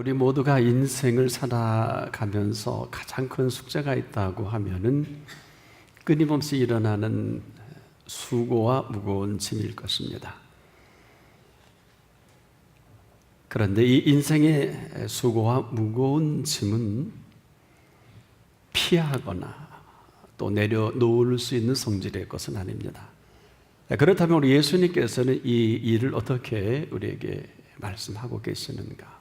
우리 모두가 인생을 살아가면서 가장 큰 숙제가 있다고 하면은 끊임없이 일어나는 수고와 무거운 짐일 것입니다. 그런데 이 인생의 수고와 무거운 짐은 피하거나 또 내려놓을 수 있는 성질의 것은 아닙니다. 그렇다면 우리 예수님께서는 이 일을 어떻게 우리에게 말씀하고 계시는가?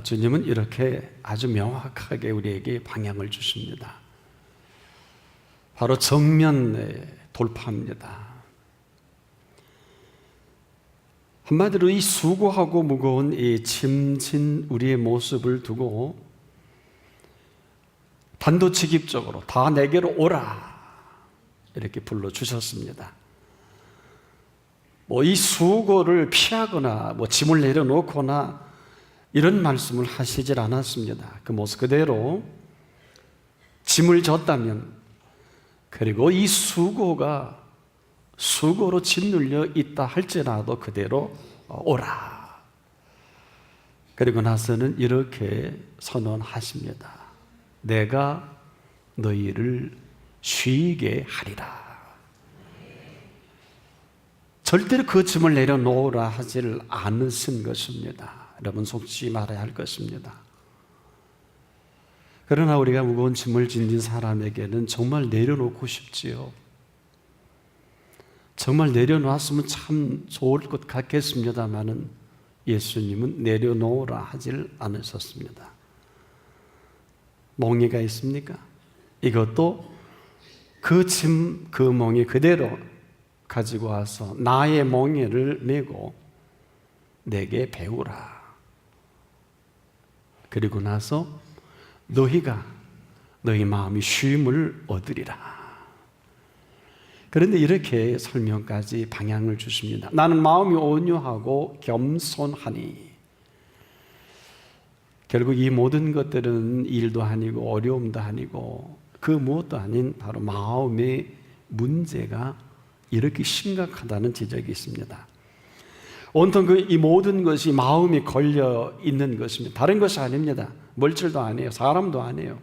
주님은 이렇게 아주 명확하게 우리에게 방향을 주십니다. 바로 정면 돌파입니다. 한마디로 이 수고하고 무거운 이 짐진 우리의 모습을 두고 단도직입적으로 다 내게로 오라 이렇게 불러주셨습니다. 이 수고를 피하거나 짐을 내려놓거나 이런 말씀을 하시질 않았습니다. 그 모습 그대로 짐을 졌다면, 그리고 이 수고가 수고로 짓눌려 있다 할지라도 그대로 오라. 그리고 나서는 이렇게 선언하십니다. 내가 너희를 쉬게 하리라. 절대로 그 짐을 내려놓으라 하지를 않으신 것입니다. 여러분 속지 말아야 할 것입니다. 그러나 우리가 무거운 짐을 지닌 사람에게는 정말 내려놓고 싶지요. 정말 내려놓았으면 참 좋을 것 같겠습니다마는 예수님은 내려놓으라 하질 않으셨습니다. 멍에가 있습니까? 이것도 그 짐, 그 멍에 그대로 가지고 와서 나의 멍에를 메고 내게 배우라. 그리고 나서 너희가 너희 마음이 쉼을 얻으리라. 그런데 이렇게 설명까지 방향을 주십니다. 나는 마음이 온유하고 겸손하니. 결국 이 모든 것들은 일도 아니고 어려움도 아니고 그 무엇도 아닌 바로 마음의 문제가 이렇게 심각하다는 지적이 있습니다. 온통 이 모든 것이 마음이 걸려 있는 것입니다. 다른 것이 아닙니다. 물질도 아니에요. 사람도 아니에요.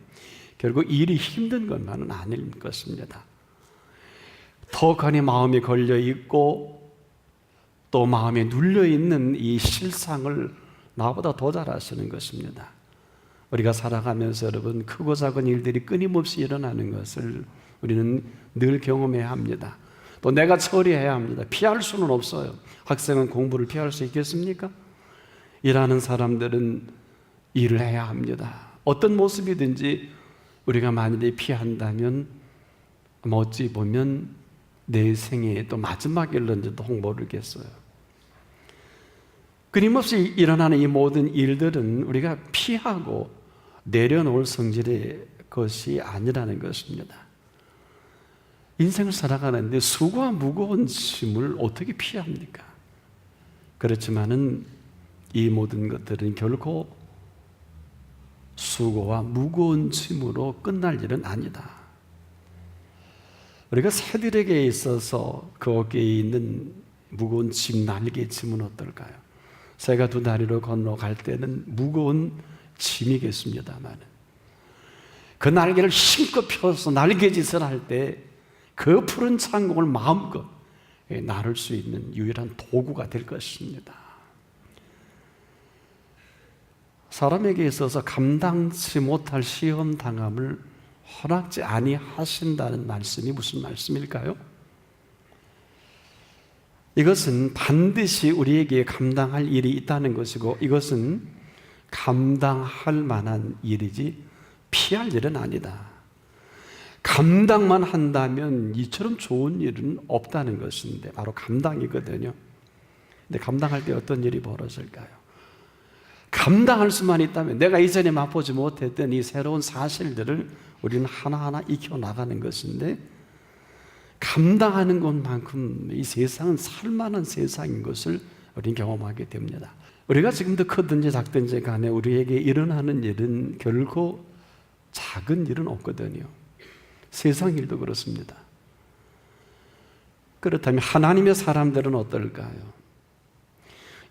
결국 일이 힘든 것만은 아닐 것입니다. 턱하니 마음이 걸려 있고 또 마음에 눌려 있는 이 실상을 나보다 더 잘 아시는 것입니다. 우리가 살아가면서 여러분 크고 작은 일들이 끊임없이 일어나는 것을 우리는 늘 경험해야 합니다. 또 내가 처리해야 합니다. 피할 수는 없어요. 학생은 공부를 피할 수 있겠습니까? 일하는 사람들은 일을 해야 합니다. 어떤 모습이든지 우리가 만일에 피한다면 어찌 보면 내 생애의 또 마지막 일인지도 모르겠어요. 끊임없이 일어나는 이 모든 일들은 우리가 피하고 내려놓을 성질의 것이 아니라는 것입니다. 인생을 살아가는데 수고와 무거운 짐을 어떻게 피합니까? 그렇지만은 이 모든 것들은 결코 수고와 무거운 짐으로 끝날 일은 아니다. 우리가 새들에게 있어서 그 어깨에 있는 무거운 짐, 날개 짐은 어떨까요? 새가 두 다리로 건너갈 때는 무거운 짐이겠습니다만 그 날개를 힘껏 펴서 날개짓을 할 때 그 푸른 창공을 마음껏 나를 수 있는 유일한 도구가 될 것입니다. 사람에게 있어서 감당치 못할 시험 당함을 허락지 아니하신다는 말씀이 무슨 말씀일까요? 이것은 반드시 우리에게 감당할 일이 있다는 것이고 이것은 감당할 만한 일이지 피할 일은 아니다. 감당만 한다면 이처럼 좋은 일은 없다는 것인데 바로 감당이거든요. 근데 감당할 때 어떤 일이 벌어질까요? 감당할 수만 있다면 내가 이전에 맛보지 못했던 이 새로운 사실들을 우리는 하나하나 익혀나가는 것인데 감당하는 것만큼 이 세상은 살만한 세상인 것을 우리는 경험하게 됩니다. 우리가 지금도 크든지 작든지 간에 우리에게 일어나는 일은 결코 작은 일은 없거든요. 세상 일도 그렇습니다. 그렇다면 하나님의 사람들은 어떨까요?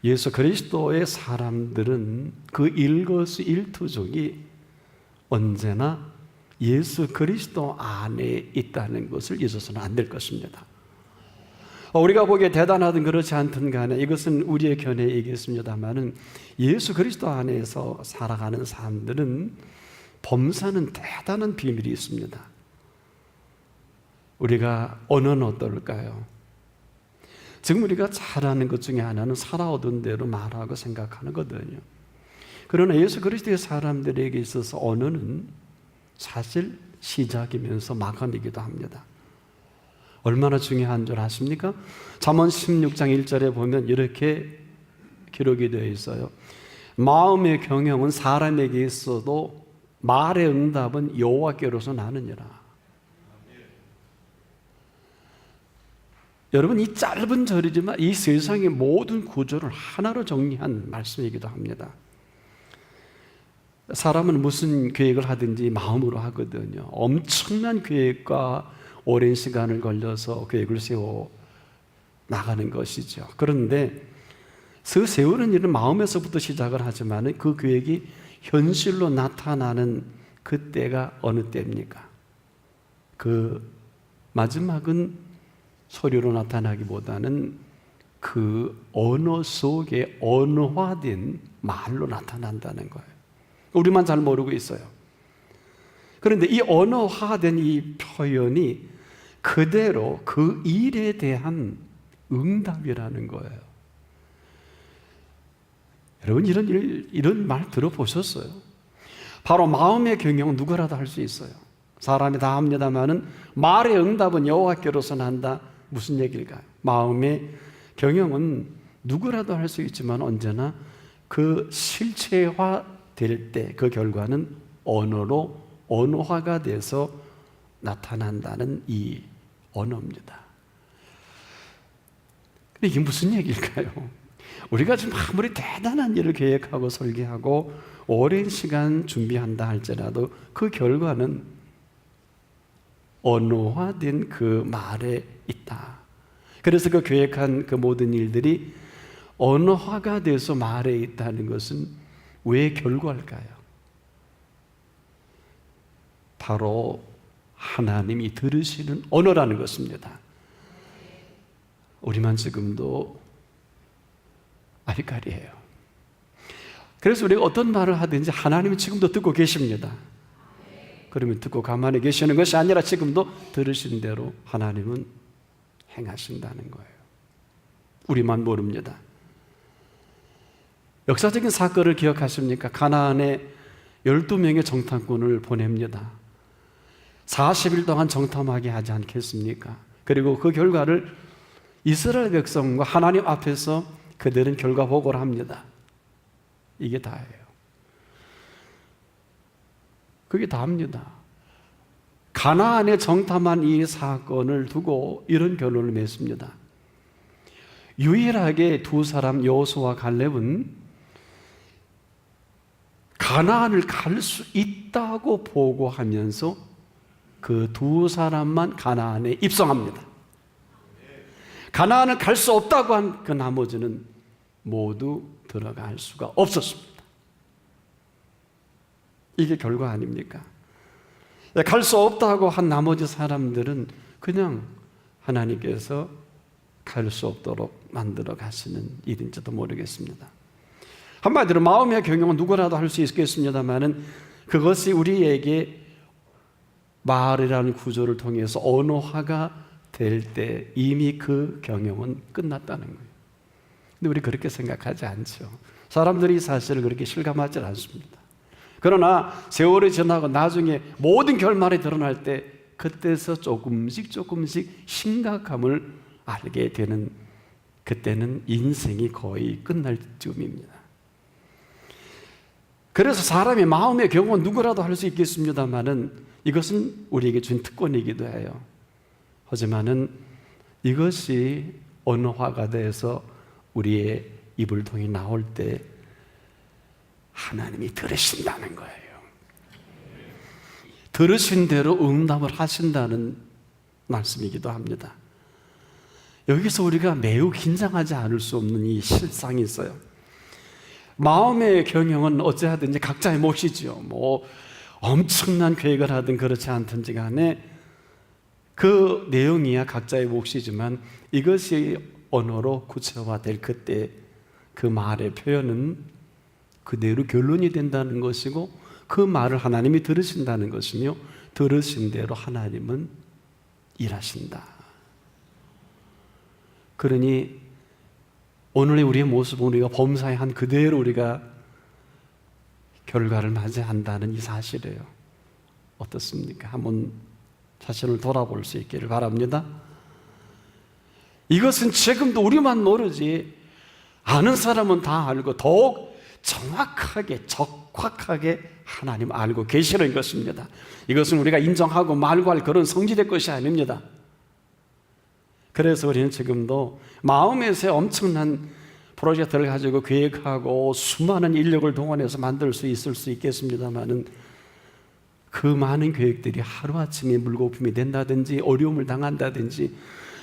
예수 그리스도의 사람들은 그 일거수일투족이 언제나 예수 그리스도 안에 있다는 것을 잊어서는 안 될 것입니다. 우리가 보기에 대단하든 그렇지 않든 간에 이것은 우리의 견해에 얘기했습니다마는 예수 그리스도 안에서 살아가는 사람들은 범사는 대단한 비밀이 있습니다. 우리가 언어는 어떨까요? 지금 우리가 잘하는 것 중에 하나는 살아오던 대로 말하고 생각하는 거거든요. 그러나 예수 그리스도의 사람들에게 있어서 언어는 사실 시작이면서 마감이기도 합니다. 얼마나 중요한 줄 아십니까? 잠언 16장 1절에 보면 이렇게 기록이 되어 있어요. 마음의 경영은 사람에게 있어도 말의 응답은 여호와께로서 나느니라. 여러분, 이 짧은 절이지만 이 세상의 모든 구조를 하나로 정리한 말씀이기도 합니다. 사람은 무슨 계획을 하든지 마음으로 하거든요. 엄청난 계획과 오랜 시간을 걸려서 계획을 세워 나가는 것이죠. 그런데 그 세우는 일은 마음에서부터 시작을 하지만 그 계획이 현실로 나타나는 그때가 어느 때입니까? 그 마지막은 소리로 나타나기보다는 그 언어 속에 언어화된 말로 나타난다는 거예요. 우리만 잘 모르고 있어요. 그런데 이 언어화된 이 표현이 그대로 그 일에 대한 응답이라는 거예요. 여러분, 이런 말 들어보셨어요? 바로 마음의 경영은 누구라도 할 수 있어요. 사람이 다 합니다마는 말의 응답은 여호와께로서 난다. 무슨 얘기일까요? 마음의 경영은 누구라도 할 수 있지만 언제나 그 실체화될 때 그 결과는 언어로 언어화가 돼서 나타난다는 이 언어입니다. 근데 이게 무슨 얘기일까요? 우리가 지금 아무리 대단한 일을 계획하고 설계하고 오랜 시간 준비한다 할지라도 그 결과는 언어화된 그 말에 있다. 그래서 그 계획한 그 모든 일들이 언어화가 돼서 말에 있다는 것은 왜 결과일까요? 바로 하나님이 들으시는 언어라는 것입니다. 우리만 지금도 아리까리예요. 그래서 우리가 어떤 말을 하든지 하나님은 지금도 듣고 계십니다. 그러면 듣고 가만히 계시는 것이 아니라 지금도 들으신 대로 하나님은 행하신다는 거예요. 우리만 모릅니다. 역사적인 사건을 기억하십니까? 가나안에 12명의 정탐꾼을 보냅니다. 40일 동안 정탐하게 하지 않겠습니까? 그리고 그 결과를 이스라엘 백성과 하나님 앞에서 그들은 결과 보고를 합니다. 이게 다예요. 그게 다입니다. 가나안에 정탐한 이 사건을 두고 이런 결론을 맺습니다. 유일하게 두 사람 여호수아와 갈렙은 가나안을 갈 수 있다고 보고하면서 그 두 사람만 가나안에 입성합니다. 가나안을 갈 수 없다고 한 그 나머지는 모두 들어갈 수가 없었습니다. 이게 결과 아닙니까? 갈 수 없다고 한 나머지 사람들은 그냥 하나님께서 갈 수 없도록 만들어 가시는 일인지도 모르겠습니다. 한마디로 마음의 경영은 누구라도 할 수 있겠습니다만은 그것이 우리에게 말이라는 구조를 통해서 언어화가 될 때 이미 그 경영은 끝났다는 거예요. 근데 우리 그렇게 생각하지 않죠. 사람들이 사실을 그렇게 실감하지 않습니다. 그러나 세월이 지나고 나중에 모든 결말이 드러날 때 그때서 조금씩 심각함을 알게 되는, 그때는 인생이 거의 끝날 즈음입니다. 그래서 사람의 마음의 경우는 누구라도 할 수 있겠습니다만은 이것은 우리에게 준 특권이기도 해요. 하지만은 이것이 언어화가 돼서 우리의 입을 통해 나올 때 하나님이 들으신다는 거예요. 들으신 대로 응답을 하신다는 말씀이기도 합니다. 여기서 우리가 매우 긴장하지 않을 수 없는 이 실상이 있어요. 마음의 경영은 어찌하든지 각자의 몫이지요. 뭐 엄청난 계획을 하든 그렇지 않든지 간에 그 내용이야 각자의 몫이지만 이것이 언어로 구체화될 그때 그 말의 표현은 그대로 결론이 된다는 것이고 그 말을 하나님이 들으신다는 것이며 들으신 대로 하나님은 일하신다. 그러니 오늘의 우리의 모습은 우리가 범사에 한 그대로 우리가 결과를 맞이한다는 이 사실이에요. 어떻습니까? 한번 자신을 돌아볼 수 있기를 바랍니다. 이것은 지금도 우리만 모르지 아는 사람은 다 알고 더욱 정확하게 적확하게 하나님 알고 계시는 것입니다. 이것은 우리가 인정하고 말고 할 그런 성질의 것이 아닙니다. 그래서 우리는 지금도 마음에서의 엄청난 프로젝트를 가지고 계획하고 수많은 인력을 동원해서 만들 수 있을 수 있겠습니다만은 그 많은 계획들이 하루아침에 물거품이 된다든지 어려움을 당한다든지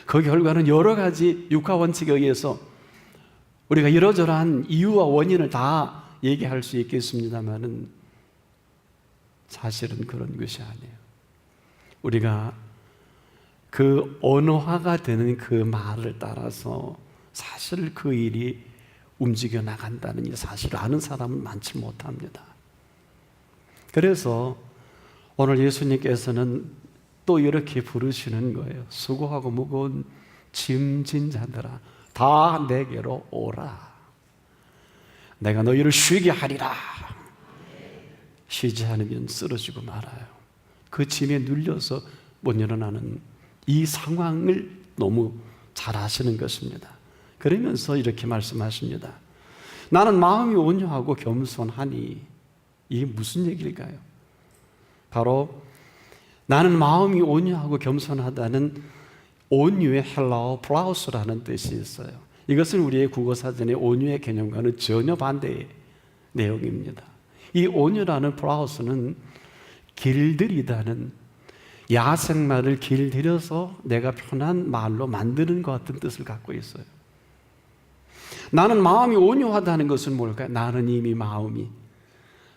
그 결과는 여러 가지 육하 원칙에 의해서 우리가 이러저러한 이유와 원인을 다 얘기할 수 있겠습니다만은 사실은 그런 것이 아니에요. 우리가 그 언어화가 되는 그 말을 따라서 사실 그 일이 움직여 나간다는 이 사실을 아는 사람은 많지 못합니다. 그래서 오늘 예수님께서는 또 이렇게 부르시는 거예요. 수고하고 무거운 짐진 자들아 다 내게로 오라. 내가 너희를 쉬게 하리라. 쉬지 않으면 쓰러지고 말아요. 그 짐에 눌려서 못 일어나는 이 상황을 너무 잘 아시는 것입니다. 그러면서 이렇게 말씀하십니다. 나는 마음이 온유하고 겸손하니. 이게 무슨 얘기일까요? 바로 나는 마음이 온유하고 겸손하다는 온유의 헬라어 플라우스라는 뜻이 있어요. 이것은 우리의 국어사전의 온유의 개념과는 전혀 반대의 내용입니다. 이 온유라는 플라우스는 길들이다는 야생말을 길들여서 내가 편한 말로 만드는 것 같은 뜻을 갖고 있어요. 나는 마음이 온유하다는 것은 뭘까요? 나는 이미 마음이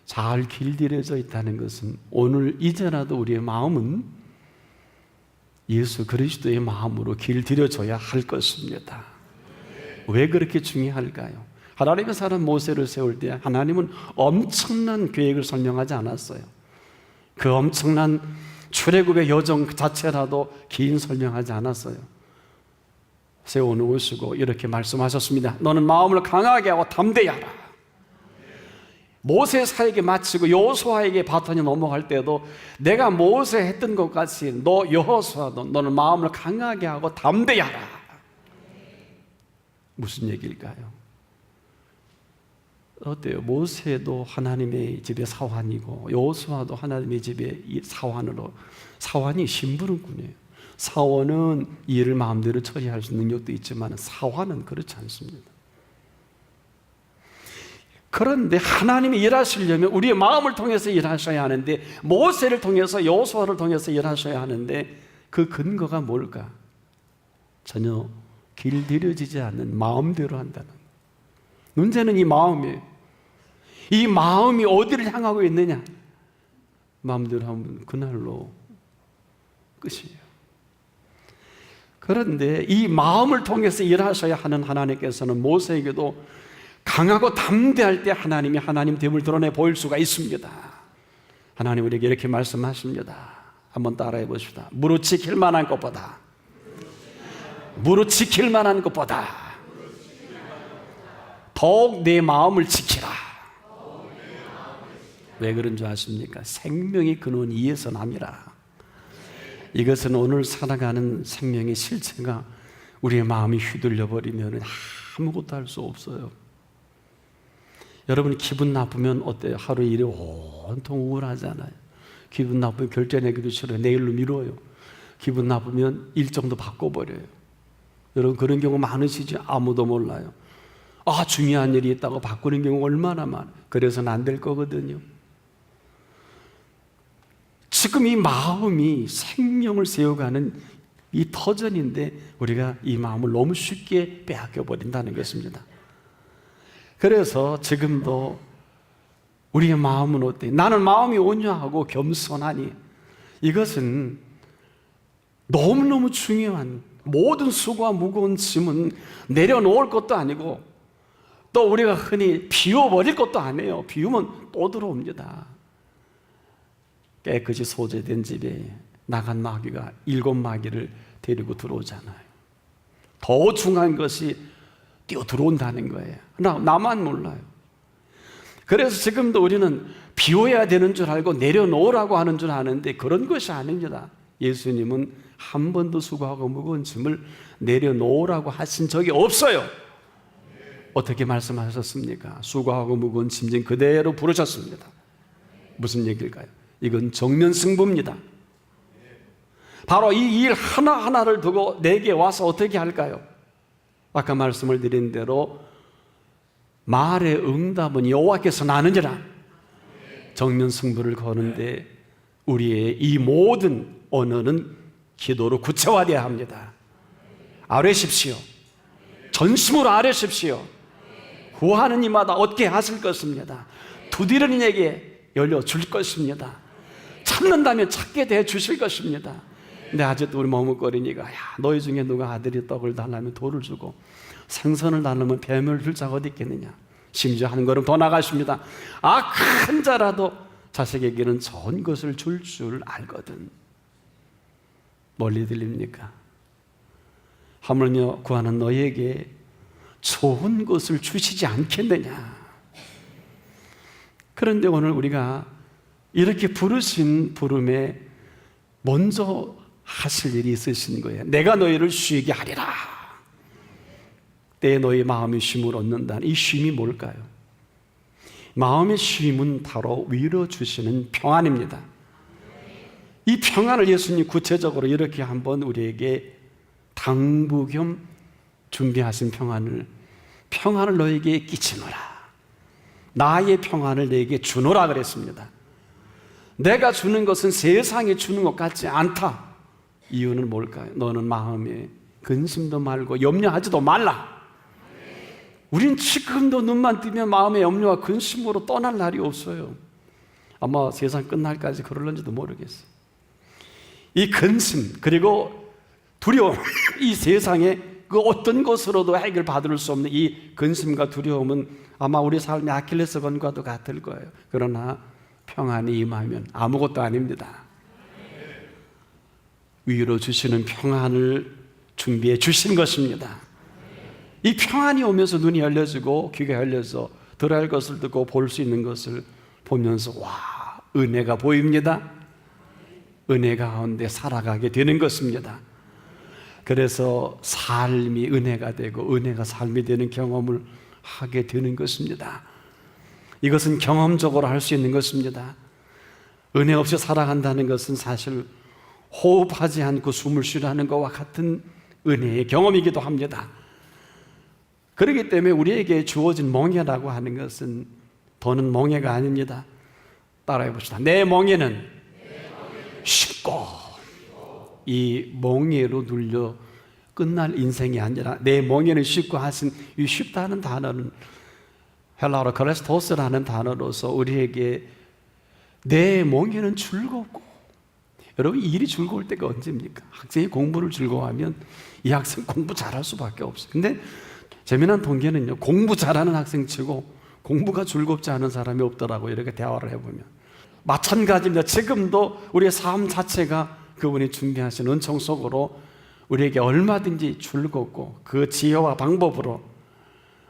잘 길들여져 있다는 것은 오늘 이제라도 우리의 마음은 예수 그리스도의 마음으로 길들여져야 할 것입니다. 왜 그렇게 중요할까요? 하나님의 사람 모세를 세울 때 하나님은 엄청난 계획을 설명하지 않았어요. 그 엄청난 출애굽의 여정 자체라도 긴 설명하지 않았어요. 세워놓으시고 이렇게 말씀하셨습니다. 너는 마음을 강하게 하고 담대히 하라. 모세 사에게 마치고 여호수아에게 바톤이 넘어갈 때도 내가 모세 했던 것 같이 너 여호수아도 너는 마음을 강하게 하고 담대히 하라. 무슨 얘기일까요? 어때요? 모세도 하나님의 집의 사환이고 여호수아도 하나님의 집의 사환으로, 사환이 심부름꾼이에요. 사원은 일을 마음대로 처리할 수 있는 능력도 있지만 사환은 그렇지 않습니다. 그런데 하나님이 일하시려면 우리의 마음을 통해서 일하셔야 하는데, 모세를 통해서 여호수아를 통해서 일하셔야 하는데 그 근거가 뭘까? 전혀 길들여지지 않는 마음대로 한다는. 문제는 이 마음이에요. 이 마음이 어디를 향하고 있느냐? 마음대로 하면 그날로 끝이에요. 그런데 이 마음을 통해서 일하셔야 하는 하나님께서는 모세에게도 강하고 담대할 때 하나님이 하나님됨을 드러내 보일 수가 있습니다. 하나님 우리에게 이렇게 말씀하십니다. 한번 따라해 봅시다. 무릇 지킬 만한 것보다, 무릇 지킬 만한 것보다 더욱 내 마음을 지키라. 왜 그런 줄 아십니까? 생명의 근원 이에서 남이라. 이것은 오늘 살아가는 생명의 실체가 우리의 마음이 휘둘려 버리면 아무것도 할 수 없어요. 여러분 기분 나쁘면 어때요? 하루 일이 온통 우울하잖아요. 기분 나쁘면 결제 내기도 싫어요. 내일로 미뤄요. 기분 나쁘면 일정도 바꿔버려요. 여러분 그런 경우 많으시죠? 아무도 몰라요. 중요한 일이 있다고 바꾸는 경우가 얼마나 많아요. 그래서는 안 될 거거든요. 지금 이 마음이 생명을 세워가는 이 터전인데 우리가 이 마음을 너무 쉽게 빼앗겨 버린다는 것입니다. 그래서 지금도 우리의 마음은 어때? 나는 마음이 온유하고 겸손하니, 이것은 너무너무 중요한, 모든 수고와 무거운 짐은 내려놓을 것도 아니고 또 우리가 흔히 비워버릴 것도 아니에요. 비우면 또 들어옵니다. 깨끗이 소재된 집에 나간 마귀가 7마귀를 데리고 들어오잖아요. 더 중요한 것이 뛰어 들어온다는 거예요. 나만 몰라요. 그래서 지금도 우리는 비워야 되는 줄 알고 내려놓으라고 하는 줄 아는데 그런 것이 아닙니다. 예수님은 한 번도 수고하고 무거운 짐을 내려놓으라고 하신 적이 없어요. 어떻게 말씀하셨습니까? 수고하고 무거운 짐진 그대로 부르셨습니다. 무슨 얘기일까요? 이건 정면 승부입니다. 바로 이 일 하나하나를 두고 내게 와서 어떻게 할까요? 아까 말씀을 드린 대로 말의 응답은 여호와께서 나느니라. 정면 승부를 거는데 우리의 이 모든 언어는 기도로 구체화되어야 합니다. 아뢰십시오. 전심으로 아뢰십시오. 구하는 이마다 얻게 하실 것입니다. 두드리는 이에게 열려줄 것입니다. 찾는다면 찾게 돼 주실 것입니다. 근데 아직도 우리 머뭇거리니까, 야, 너희 중에 누가 아들이 떡을 달라면 돌을 주고 생선을 달라면 뱀을 줄 자가 어디 있겠느냐. 심지어 한 걸음 더 나가십니다. 큰 자라도 자식에게는 좋은 것을 줄 줄 알거든. 멀리 들립니까? 하물며 구하는 너희에게 좋은 것을 주시지 않겠느냐. 그런데 오늘 우리가 이렇게 부르신 부름에 먼저 하실 일이 있으신 거예요. 내가 너희를 쉬게 하리라. 때에 너희 마음의 쉼을 얻는다는 이 쉼이 뭘까요? 마음의 쉼은 바로 위로 주시는 평안입니다. 이 평안을 예수님 구체적으로 이렇게 한번 우리에게 당부 겸 준비하신 평안을 너에게 끼치노라. 나의 평안을 너에게 주노라 그랬습니다. 내가 주는 것은 세상에 주는 것 같지 않다. 이유는 뭘까요? 너는 마음에 근심도 말고 염려하지도 말라. 우린 지금도 눈만 뜨면 마음의 염려와 근심으로 떠날 날이 없어요. 아마 세상 끝날까지 그럴런지도 모르겠어요. 이 근심 그리고 두려움, 이 세상에 그 어떤 것으로도 해결받을 수 없는 이 근심과 두려움은 아마 우리 삶의 아킬레스건과도 같을 거예요. 그러나 평안이 임하면 아무것도 아닙니다. 위로 주시는 평안을 준비해 주신 것입니다. 이 평안이 오면서 눈이 열려지고 귀가 열려서 들어야 할 것을 듣고 볼 수 있는 것을 보면서 와, 은혜가 보입니다. 은혜 가운데 살아가게 되는 것입니다. 그래서 삶이 은혜가 되고 은혜가 삶이 되는 경험을 하게 되는 것입니다. 이것은 경험적으로 할 수 있는 것입니다. 은혜 없이 살아간다는 것은 사실 호흡하지 않고 숨을 쉬라는 것과 같은 은혜의 경험이기도 합니다. 그렇기 때문에 우리에게 주어진 멍에라고 하는 것은 더는 멍에가 아닙니다. 따라해 봅시다. 내 멍에는 쉽고, 이 멍에로 눌려 끝날 인생이 아니라 내 멍에는 쉽고 하신 이 쉽다는 단어는 헬라어로 크레스토스라는 단어로서 우리에게 내 멍에는 즐겁고, 여러분 일이 즐거울 때가 언제입니까? 학생이 공부를 즐거워하면 이 학생 공부 잘할 수밖에 없어요. 근데 재미난 통계는요, 공부 잘하는 학생 치고 공부가 즐겁지 않은 사람이 없더라고요. 이렇게 대화를 해보면 마찬가지입니다. 지금도 우리의 삶 자체가 그분이 준비하신 은총 속으로 우리에게 얼마든지 즐겁고 그 지혜와 방법으로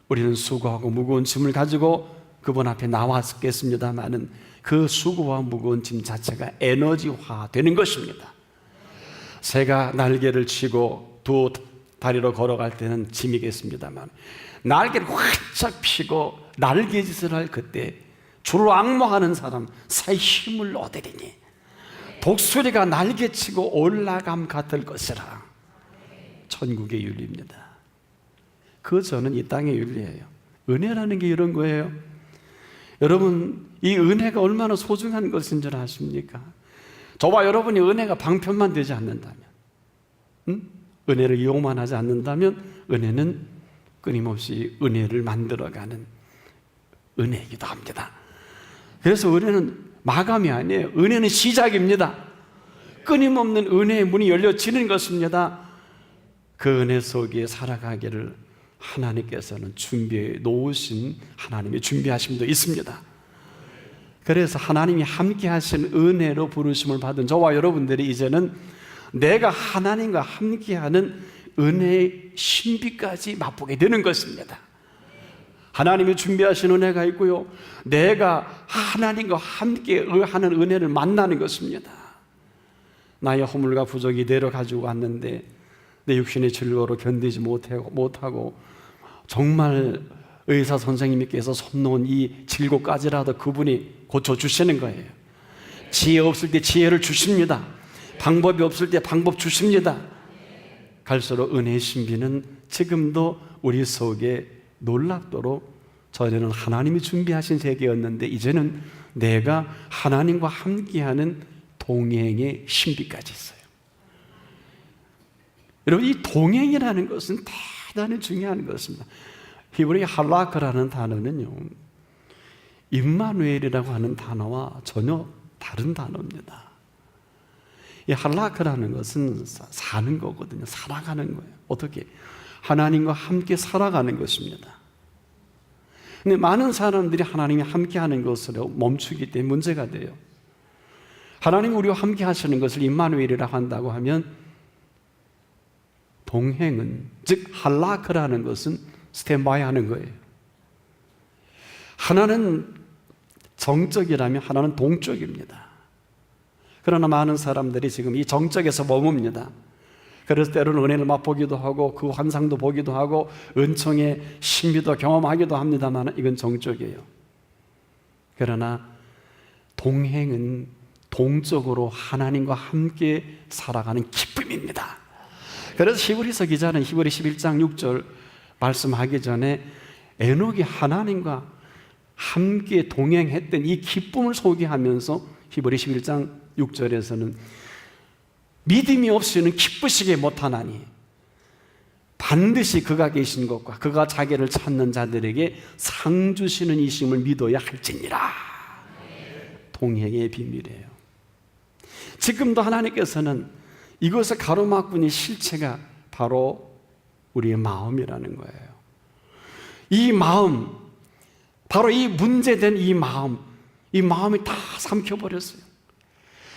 우리는 수고하고 무거운 짐을 가지고 그분 앞에 나왔겠습니다마는 그 수고와 무거운 짐 자체가 에너지화 되는 것입니다. 새가 날개를 치고 두 다리로 걸어갈 때는 짐이겠습니다만 날개를 활짝 펴고 날개짓을 할 그때 주로 앙모하는 사람 새의 힘을 얻으리니 독수리가 날개치고 올라감 같을 것이라. 천국의 윤리입니다. 그 저는 이 땅의 윤리예요. 은혜라는 게 이런 거예요. 여러분, 이 은혜가 얼마나 소중한 것인 줄 아십니까? 저와 여러분이 은혜가 방편만 되지 않는다면, 은혜를 이용만 하지 않는다면 은혜는 끊임없이 은혜를 만들어가는 은혜이기도 합니다. 그래서 은혜는 마감이 아니에요. 은혜는 시작입니다. 끊임없는 은혜의 문이 열려지는 것입니다. 그 은혜 속에 살아가기를 하나님께서는 준비해 놓으신, 하나님의 준비하심도 있습니다. 그래서 하나님이 함께 하신 은혜로 부르심을 받은 저와 여러분들이 이제는 내가 하나님과 함께하는 은혜의 신비까지 맛보게 되는 것입니다. 하나님이 준비하신 은혜가 있고요, 내가 하나님과 함께 하는 은혜를 만나는 것입니다. 나의 허물과 부족이 이대로 가지고 왔는데 내 육신의 즐거로 견디지 못하고 정말 의사 선생님께서 손 놓은 이 질고까지라도 그분이 고쳐주시는 거예요. 지혜 없을 때 지혜를 주십니다. 방법이 없을 때 방법 주십니다. 갈수록 은혜의 신비는 지금도 우리 속에 놀랍도록, 전에는 하나님이 준비하신 세계였는데 이제는 내가 하나님과 함께하는 동행의 신비까지 있어요. 여러분, 이 동행이라는 것은 대단히 중요한 것입니다. 히브리 할라크라는 단어는요, 임마누엘이라고 하는 단어와 전혀 다른 단어입니다. 이 할라크라는 것은 사는 거거든요. 살아가는 거예요. 어떻게? 하나님과 함께 살아가는 것입니다. 근데 많은 사람들이 하나님이 함께 하는 것으로 멈추기 때문에 문제가 돼요. 하나님이 우리와 함께 하시는 것을 임마누엘이라고 한다고 하면, 동행은, 즉 할라크라는 것은 스탠바이 하는 거예요. 하나는 정적이라면 하나는 동적입니다. 그러나 많은 사람들이 지금 이 정적에서 머뭅니다. 그래서 때로는 은혜를 맛보기도 하고 그 환상도 보기도 하고 은총의 신비도 경험하기도 합니다만 이건 정적이에요. 그러나 동행은 동적으로 하나님과 함께 살아가는 기쁨입니다. 그래서 히브리서 기자는 히브리 11장 6절 말씀하기 전에 에녹이 하나님과 함께 동행했던 이 기쁨을 소개하면서 히브리 11장 6절에서는 믿음이 없이는 기쁘시게 못하나니 반드시 그가 계신 것과 그가 자기를 찾는 자들에게 상 주시는 이심을 믿어야 할지니라. 동행의 비밀이에요. 지금도 하나님께서는 이것을 가로막고는 실체가 바로 우리의 마음이라는 거예요. 이 마음, 바로 이 문제된 이 마음이 다 삼켜버렸어요.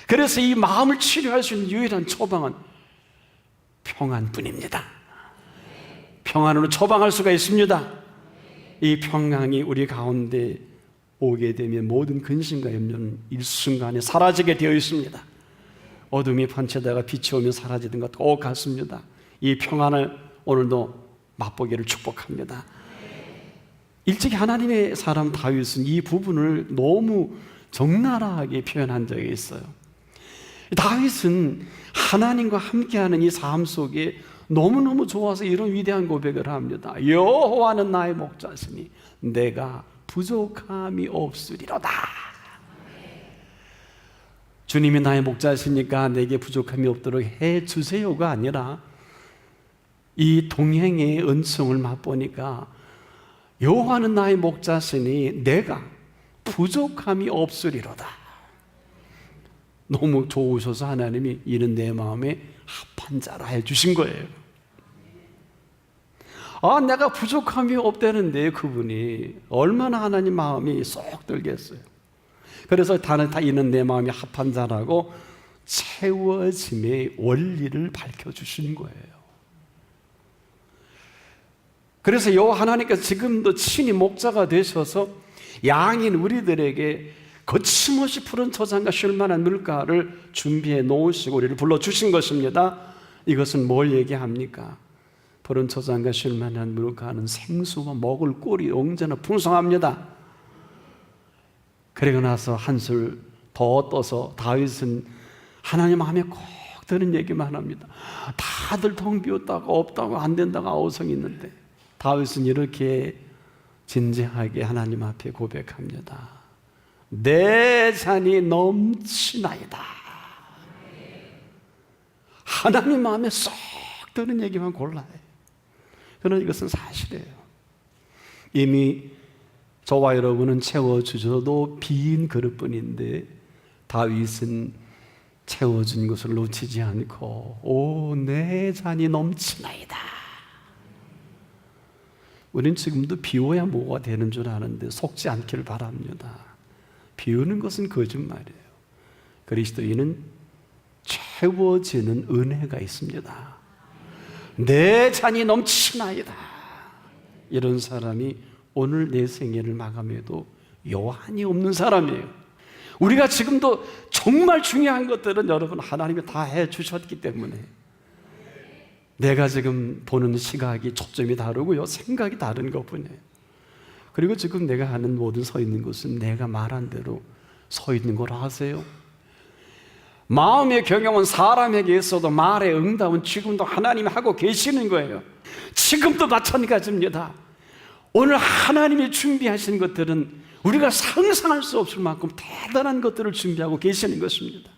그래서 이 마음을 치료할 수 있는 유일한 처방은 평안뿐입니다. 평안으로 처방할 수가 있습니다. 이 평안이 우리 가운데 오게 되면 모든 근심과 염려는 일순간에 사라지게 되어 있습니다. 어둠이 판치다가 빛이 오면 사라지는 것과 똑같습니다. 이 평안을 오늘도 맛보기를 축복합니다. 일찍이 하나님의 사람 다윗은 이 부분을 너무 적나라하게 표현한 적이 있어요. 다윗은 하나님과 함께하는 이 삶 속에 너무너무 좋아서 이런 위대한 고백을 합니다. 여호와는 나의 목자시니 내가 부족함이 없으리로다. 주님이 나의 목자시니까 내게 부족함이 없도록 해주세요가 아니라 이 동행의 은총을 맛보니까 여호와는 나의 목자시니 내가 부족함이 없으리로다. 너무 좋으셔서 하나님이 이는 내 마음에 합한 자라 해주신 거예요. 내가 부족함이 없다는데 그분이 얼마나 하나님 마음이 쏙 들겠어요. 그래서 다 이는 내 마음이 합한 자라고 채워짐의 원리를 밝혀주신 거예요. 그래서 여호와 하나님께서 지금도 친히 목자가 되셔서 양인 우리들에게 거침없이 푸른 초장과 쉴만한 물가를 준비해 놓으시고 우리를 불러주신 것입니다. 이것은 뭘 얘기합니까? 푸른 초장과 쉴만한 물가는 생수와 먹을 꿀이 언제나 풍성합니다. 그리고 나서 한술 더 떠서 다윗은 하나님 마음에 꼭 드는 얘기만 합니다. 다들 텅 비었다고 없다고 안 된다고 아우성이 있는데 다윗은 이렇게 진지하게 하나님 앞에 고백합니다. 내 잔이 넘치나이다. 하나님 마음에 쏙 드는 얘기만 골라요. 저는 이것은 사실이에요. 이미 저와 여러분은 채워주셔도 빈 그릇뿐인데 다윗은 채워준 것을 놓치지 않고 오, 내 잔이 넘치나이다. 우린 지금도 비워야 뭐가 되는 줄 아는데 속지 않기를 바랍니다. 비우는 것은 거짓말이에요. 그리스도인은 채워지는 은혜가 있습니다. 내 잔이 넘치나이다. 이런 사람이 오늘 내 생애를 마감해도 여한이 없는 사람이에요. 우리가 지금도 정말 중요한 것들은 여러분 하나님이 다 해주셨기 때문에 내가 지금 보는 시각이 초점이 다르고요, 생각이 다른 것뿐이에요. 그리고 지금 내가 하는 모든 서 있는 것은 내가 말한 대로 서 있는 걸 아세요? 마음의 경영은 사람에게 있어도 말의 응답은 지금도 하나님이 하고 계시는 거예요. 지금도 마찬가지입니다. 오늘 하나님이 준비하신 것들은 우리가 상상할 수 없을 만큼 대단한 것들을 준비하고 계시는 것입니다.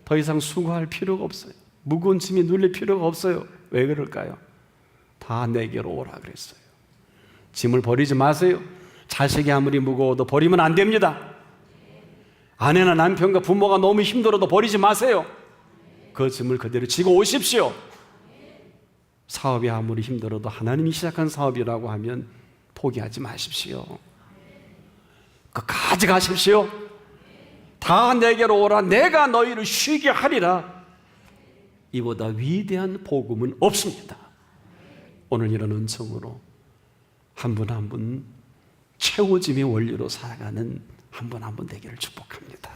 더 이상 수고할 필요가 없어요. 무거운 짐이 눌릴 필요가 없어요. 왜 그럴까요? 다 내게로 오라 그랬어요. 짐을 버리지 마세요. 자식이 아무리 무거워도 버리면 안 됩니다. 아내나 남편과 부모가 너무 힘들어도 버리지 마세요. 그 짐을 그대로 지고 오십시오. 사업이 아무리 힘들어도 하나님이 시작한 사업이라고 하면 포기하지 마십시오. 끝까지 가십시오. 다 내게로 오라. 내가 너희를 쉬게 하리라. 이보다 위대한 복음은 없습니다. 오늘 이런 은총으로 한 분 한 분 채워짐의 원리로 살아가는 한 분 한 분 되기를 축복합니다.